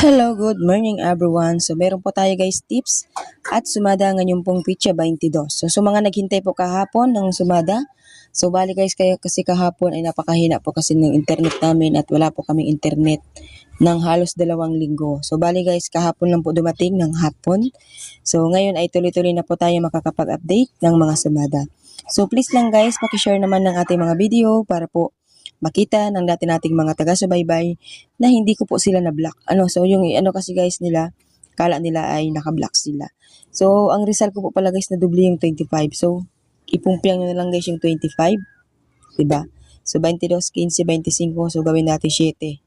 Hello, good morning everyone. So meron po tayo guys tips at sumada ngayon pong pitsa 22. So mga naghintay po kahapon ng sumada. So bali guys kaya kasi kahapon ay napakahina po kasi ng internet namin at wala po kaming internet ng halos 2 linggo. So bali guys kahapon lang po dumating ng hapon. So ngayon ay tuloy-tuloy na po tayo makakapag-update ng mga sumada. So please lang guys paki-share naman ng ating mga video para po makita ng dati nating mga taga-subaybay na hindi ko po sila na-block. So yung kasi guys nila, kala nila ay naka-block sila. So ang result ko po pala guys na doble yung 25. So ipumpiang nyo na lang guys yung 25, 'di ba? So 22, 15, 25, so gawin natin 7.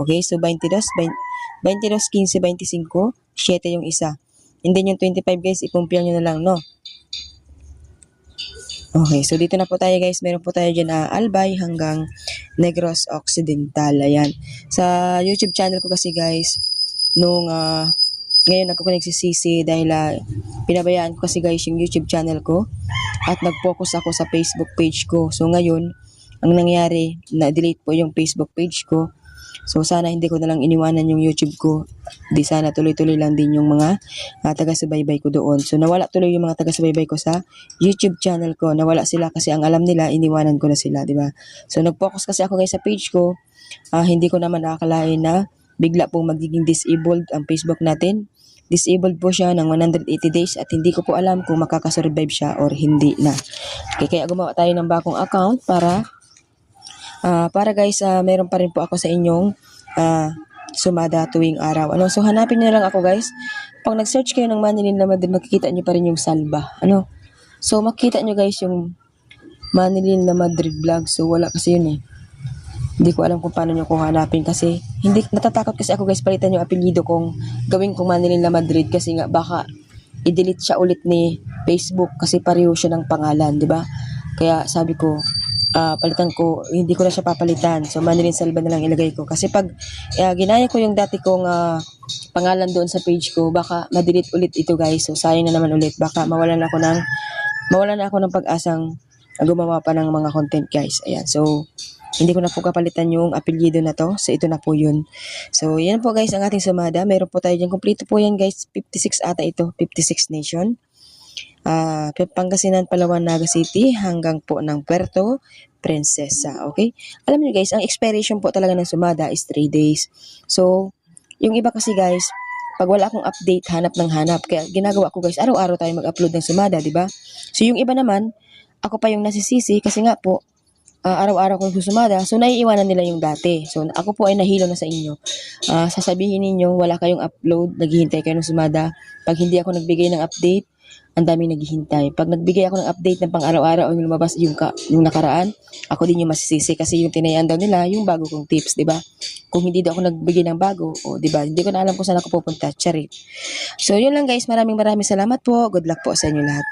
Okay? So 22, 15, 25, 7 yung isa. And then yung 25 guys, ipumpiang nyo na lang, no? Okay, so dito na po tayo guys. Meron po tayo dyan Albay hanggang Negros Occidental. Ayan. Sa YouTube channel ko kasi guys, ngayon ako nagsisisi dahil pinabayaan ko kasi guys yung YouTube channel ko at nag-focus ako sa Facebook page ko. So ngayon, ang nangyari, na-delete po yung Facebook page ko. So sana hindi ko na lang iniwanan yung YouTube ko. Di sana tuloy-tuloy lang din yung mga taga-subaybay ko doon. So nawala tuloy yung mga taga-subaybay ko sa YouTube channel ko. Nawala sila kasi ang alam nila, iniwanan ko na sila, di ba? So nag-focus kasi ako guys sa page ko. Hindi ko naman nakakalain na bigla pong magiging disabled ang Facebook natin. Disabled po siya ng 180 days at hindi ko po alam kung makakasurvive siya or hindi na. Okay, kaya gumawa tayo ng bagong account para guys, meron pa rin po ako sa inyong sumada tuwing araw. So hanapin niyo lang ako guys. Pag nag-search kayo ng Manilin na Madrid, makikita niyo pa rin yung salba. So makita niyo guys yung Manilin na Madrid vlog. So wala kasi yun eh. Hindi ko alam kung paano niyo kung hanapin kasi natatakot kasi ako guys palitan yung apelyido kong gawin kong Manilin na Madrid kasi nga baka i-delete siya ulit ni Facebook kasi pareho siya ng pangalan, di ba? Kaya sabi ko, palitan ko, hindi ko na siya papalitan. So Manilin Salva na lang ilagay ko. Kasi pag ginaya ko yung dati kong pangalan doon sa page ko, baka ma-delete ulit ito guys. So sayang na naman ulit. Baka mawalan ako ng pag-asang gumawa pa ng mga content guys. Ayan. So hindi ko na po kapalitan yung apelyido na to. So ito na po yun. So yan po guys ang ating sumada. Meron po tayo dyan. Kompleto po yan guys. 56 ata ito. 56 nation. Pangasinan, Palawan, Naga City hanggang po ng Puerto Princesa. Okay? Alam niyo guys, ang expiration po talaga ng sumada is 3 days. So, yung iba kasi guys, pag wala akong update, hanap ng hanap. Kaya ginagawa ko guys, araw-araw tayo mag-upload ng sumada, di ba? So, yung iba naman, ako pa yung nasisisi kasi nga po, araw-araw kong susumada, so naiiwanan nila yung dati. So, ako po ay nahilo na sa inyo. Sasabihin ninyo, wala kayong upload, naghihintay kayo ng sumada. Pag hindi ako nagbigay ng update, ang daming naghihintay. Pag nagbigay ako ng update ng pang-araw-araw o yung lumabas yung nakaraan, ako din yung masisisi kasi yung tinayaan daw nila yung bago kong tips, di ba? Kung hindi daw ako nagbigay ng bago, di ba? Hindi ko na alam kung saan ako pupunta. Charit. So, yun lang guys. Maraming salamat po. Good luck po sa inyo lahat.